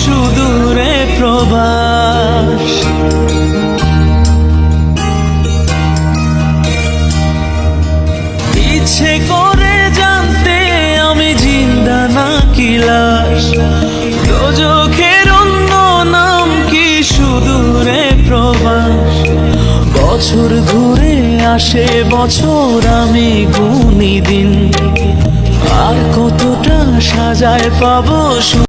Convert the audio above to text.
সুদূরে প্রবাস। ইচ্ছে করে জানতে আমি জিন্দা নাকি লাশ, দোজখের অন্য নাম কি সুদূরে প্রবাস। বছর ঘুরে আসে বছর, আমি গুনি দিন, আর কতটা সাজায় পাবো।